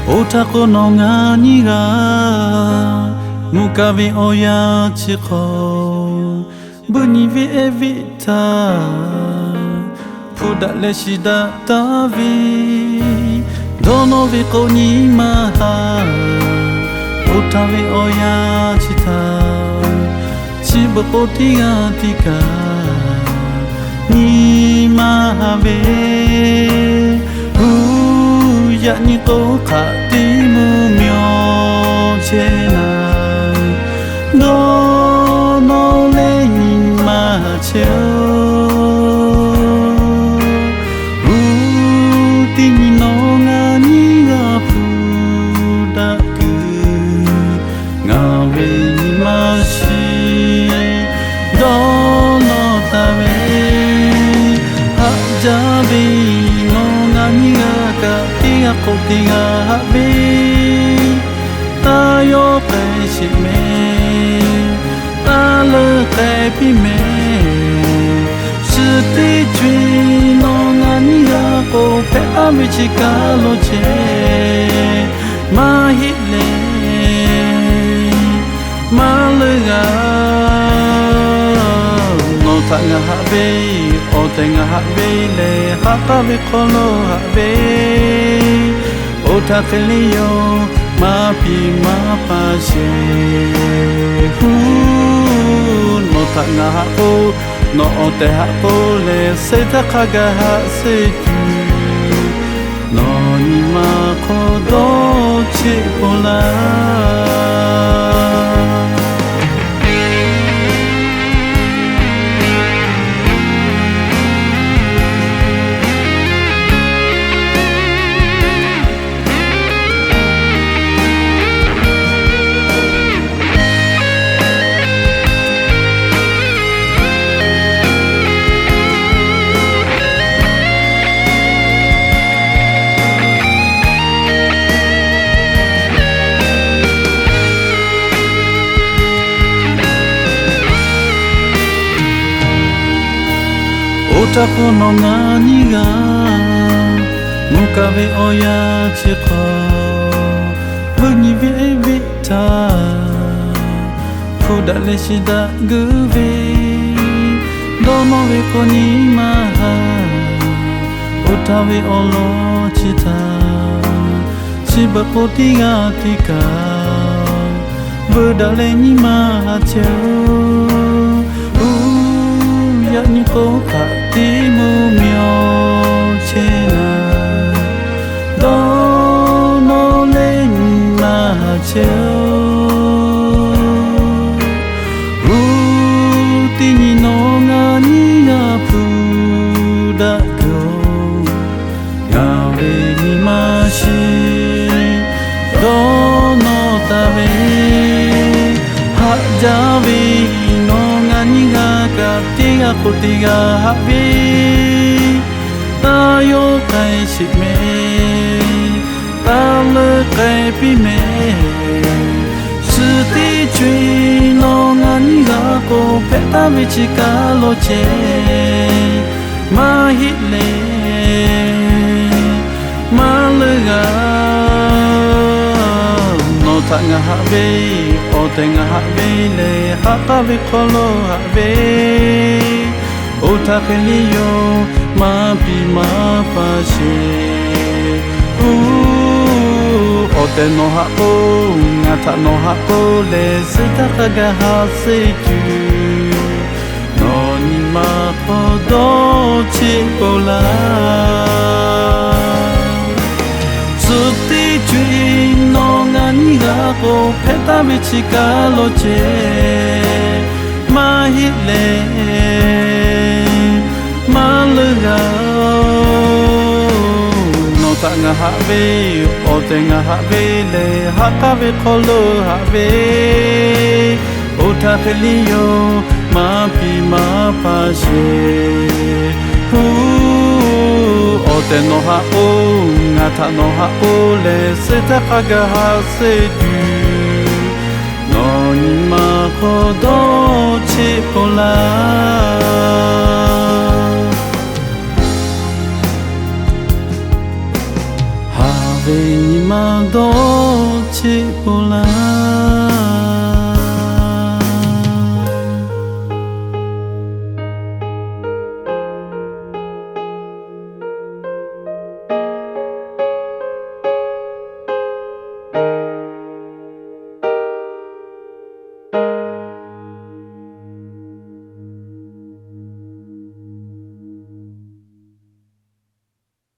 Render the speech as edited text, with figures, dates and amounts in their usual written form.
Otako no ngani ga mukavi oya chiko buni vi evita puda leshida tavi dono vi koni maha otavi oya chita chibapoti atika ni mahave ya ni ko khati mu myo chena no no le ni ma cheo u ti ni no nga ni ga pu da ku nga we ni ma shi do no ta we ha ja bi no nga ni ga ka Kotiga habi tayo kay si me talo kay pime suti jwi no ngani ko pe amichika lo che mahile malaga no tanga habi o tenga habi le hakabi kolo habi Ota kelio ma pi ma pa she hu no ta nga ha o no o te ha o le se ta kaga ha se tu no ni ma ko do chi pola Otako no ngani ga mukabe oya chiko bunyi vi evita fuda leshida guve dono ve koni maha otawe olo chita shiba poti atika budale ni maha cheo ya ni ko khati mu myo chena do no le na cheo u ti ni no nga ni ya pu da ko ya we ni ma shi do no ta we ha ja we no nga ni ga ka tiga kotiga habi tayo kay si me talo kay pi me suti chui no ngani ga ko peta michika lo che mahile malaga no tanga habi o tenga habi le hakabi kolo habi Ota kelio ma pi ma pa she o te no ha o ngata no ha o le se ta kaga ha se tu no ni ma ko do chi pola suti chui no ngani ga ko peta michika lo che mahile malaga no ta nga ha ve o te nga ha ve le hakabe kolo ha ve o ta kelio ma pi ma pa she hu o te no ha o nga ta no ha o le se ta kaga ha se du no ni ma ko do chi pola ve ni ma သောချစ်ပေါ်လာ